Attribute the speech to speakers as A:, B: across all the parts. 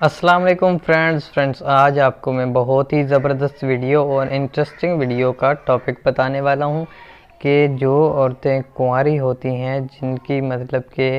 A: अस्सलाम वालेकुम फ्रेंड्स आज आपको मैं बहुत ही ज़बरदस्त वीडियो और इंटरेस्टिंग वीडियो का टॉपिक बताने वाला हूं कि जो औरतें कुंवारी होती हैं जिनकी मतलब कि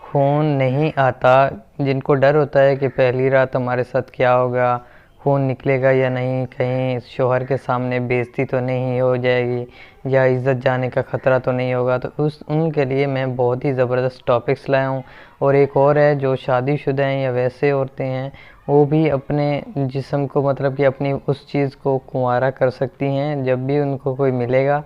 A: खून नहीं आता, जिनको डर होता है कि पहली रात हमारे साथ क्या होगा, खून निकलेगा या नहीं, कहीं शोहर के सामने बेइज्जती तो नहीं हो जाएगी या इज़्ज़त जाने का ख़तरा तो नहीं होगा, तो उनके लिए मैं बहुत ही ज़बरदस्त टॉपिक्स लाया हूँ। और एक और है जो शादीशुदा हैं या वैसे औरतें हैं, वो भी अपने जिस्म को मतलब कि अपनी उस चीज़ को कुंवारा कर सकती हैं। जब भी उनको कोई मिलेगा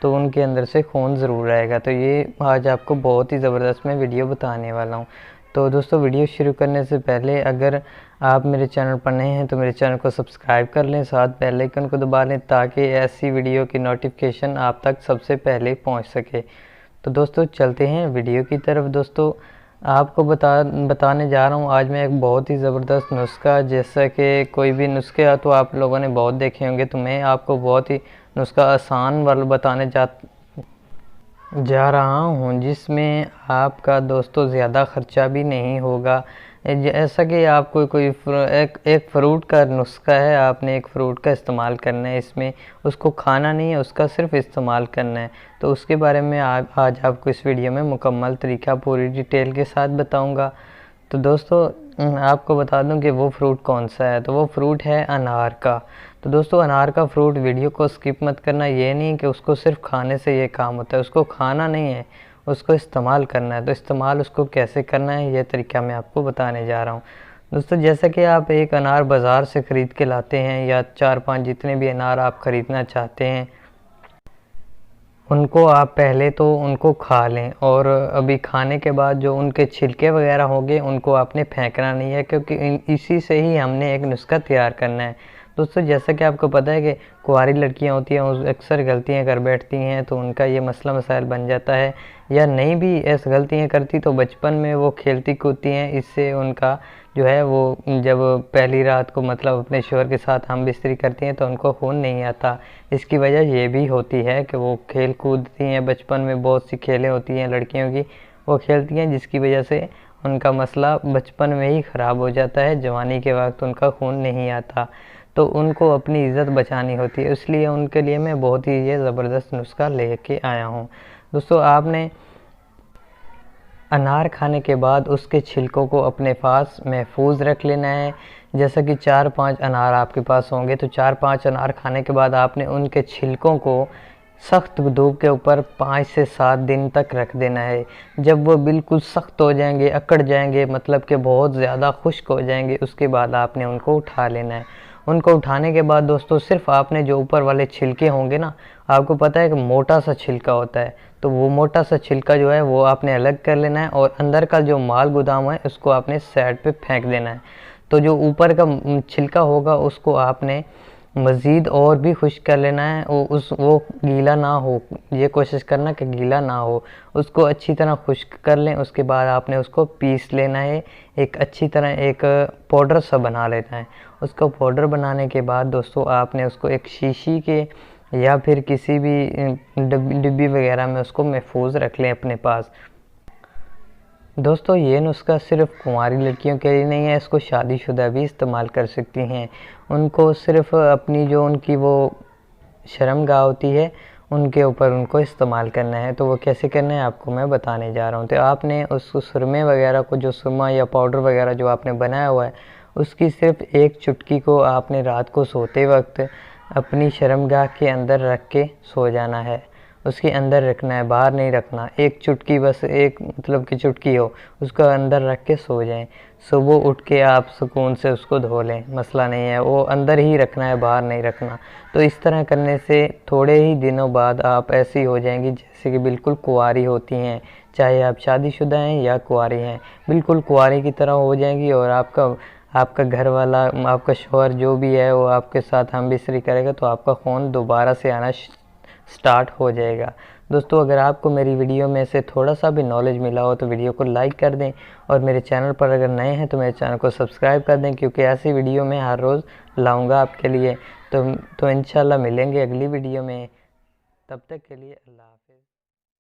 A: तो उनके अंदर से खून ज़रूर आएगा। तो ये आज आपको बहुत ही ज़बरदस्त मैं वीडियो बताने वाला हूँ। तो दोस्तों, वीडियो शुरू करने से पहले अगर आप मेरे चैनल पर नए हैं तो मेरे चैनल को सब्सक्राइब कर लें, साथ बेल आइकन को दबा लें ताकि ऐसी वीडियो की नोटिफिकेशन आप तक सबसे पहले पहुंच सके। तो दोस्तों, चलते हैं वीडियो की तरफ। दोस्तों, आपको बताने जा रहा हूँ आज मैं एक बहुत ही ज़बरदस्त नुस्खा। जैसा कि कोई भी नुस्खे तो आप लोगों ने बहुत देखे होंगे, तो मैं आपको बहुत ही नुस्खा आसान वाला बताने जा रहा हूँ जिसमें आपका दोस्तों ज़्यादा ख़र्चा भी नहीं होगा। जैसा कि आपको कोई एक फ़्रूट का नुस्खा है, आपने एक फ़्रूट का इस्तेमाल करना है, इसमें उसको खाना नहीं है, उसका सिर्फ इस्तेमाल करना है। तो उसके बारे में आज आपको इस वीडियो में मुकम्मल तरीका पूरी डिटेल के साथ बताऊंगा। तो दोस्तों, आपको बता दूं कि वो फ्रूट कौन सा है। तो वो फ्रूट है अनार का। तो दोस्तों, अनार का फ्रूट, वीडियो को स्किप मत करना। ये नहीं कि उसको सिर्फ खाने से ये काम होता है, उसको खाना नहीं है, उसको इस्तेमाल करना है। तो इस्तेमाल उसको कैसे करना है ये तरीका मैं आपको बताने जा रहा हूँ। दोस्तों, जैसा कि आप एक अनार बाज़ार से ख़रीद के लाते हैं या 4-5 जितने भी अनार आप ख़रीदना चाहते हैं, उनको आप पहले तो उनको खा लें। और अभी खाने के बाद जो उनके छिलके वगैरह होंगे उनको आपने फेंकना नहीं है, क्योंकि इसी से ही हमने एक नुस्खा तैयार करना है। दोस्तों, जैसा कि आपको पता है कि कुंवारी लड़कियां होती हैं वो अक्सर गलतियां कर बैठती हैं, तो उनका ये मसला मसाइल बन जाता है। या नहीं भी ऐसी गलतियां करती तो बचपन में वो खेलती कूदती हैं, इससे उनका जो है वो जब पहली रात को मतलब अपने शोहर के साथ हम बिस्तरी करती हैं तो उनको खून नहीं आता। इसकी वजह ये भी होती है कि वो खेल कूदती हैं, बचपन में बहुत सी खेलें होती हैं लड़कियों की, वो खेलती हैं, जिसकी वजह से उनका मसला बचपन में ही ख़राब हो जाता है, जवानी के वक्त उनका खून नहीं आता। तो उनको अपनी इज़्ज़त बचानी होती है, इसलिए उनके लिए मैं बहुत ही ये ज़बरदस्त नुस्खा लेके आया हूँ। दोस्तों, आपने अनार खाने के बाद उसके छिलकों को अपने पास महफूज रख लेना है। जैसा कि 4-5 अनार आपके पास होंगे, तो 4-5 अनार खाने के बाद आपने उनके छिलकों को सख्त धूप के ऊपर 5 से 7 दिन तक रख देना है। जब वो बिल्कुल सख्त हो जाएंगे, अकड़ जाएंगे, मतलब कि बहुत ज़्यादा खुश्क हो जाएंगे, उसके बाद आपने उनको उठा लेना है। उनको उठाने के बाद दोस्तों, सिर्फ आपने जो ऊपर वाले छिलके होंगे ना, आपको पता है कि मोटा सा छिलका होता है, तो वो मोटा सा छिलका जो है वो आपने अलग कर लेना है और अंदर का जो माल गोदाम है उसको आपने साइड पे फेंक देना है। तो जो ऊपर का छिलका होगा उसको आपने मज़ीद और भी खुश्क कर लेना है। वो गीला ना हो, ये कोशिश करना कि गीला ना हो, उसको अच्छी तरह खुश्क कर लें। उसके बाद आपने उसको पीस लेना है, एक अच्छी तरह एक पाउडर सा बना लेना है। उसको पाउडर बनाने के बाद दोस्तों, आपने उसको एक शीशी के या फिर किसी भी डिब्बी वगैरह में उसको महफूज रख लें अपने पास। दोस्तों, ये नुस्खा सिर्फ कुंवारी लड़कियों के लिए नहीं है, इसको शादीशुदा भी इस्तेमाल कर सकती हैं। उनको सिर्फ अपनी जो उनकी वो शर्मगाह होती है उनके ऊपर उनको इस्तेमाल करना है। तो वो कैसे करना है आपको मैं बताने जा रहा हूँ। तो आपने उस सुरमे वगैरह को, जो सुरमा या पाउडर वगैरह जो आपने बनाया हुआ है, उसकी सिर्फ एक चुटकी को आपने रात को सोते वक्त अपनी शर्मगाह के अंदर रख के सो जाना है। उसके अंदर रखना है, बाहर नहीं रखना। एक चुटकी, बस एक मतलब की चुटकी हो, उसको अंदर रख के सो जाएं। सुबह उठ के आप सुकून से उसको धो लें, मसला नहीं है। वो अंदर ही रखना है, बाहर नहीं रखना। तो इस तरह करने से थोड़े ही दिनों बाद आप ऐसी हो जाएंगी जैसे कि बिल्कुल कुंवारी होती हैं, चाहे आप शादीशुदा हैं या कुंवारी हैं, बिल्कुल कुंवारी की तरह हो जाएंगी। और आपका घर वाला, आपका शौहर जो भी है वो आपके साथ हम बिस्तरी करेगा तो आपका खून दोबारा से आना स्टार्ट हो जाएगा। दोस्तों, अगर आपको मेरी वीडियो में से थोड़ा सा भी नॉलेज मिला हो तो वीडियो को लाइक कर दें, और मेरे चैनल पर अगर नए हैं तो मेरे चैनल को सब्सक्राइब कर दें, क्योंकि ऐसी वीडियो मैं हर रोज़ लाऊंगा आपके लिए। तो इंशाल्लाह मिलेंगे अगली वीडियो में। तब तक के लिए अल्लाह।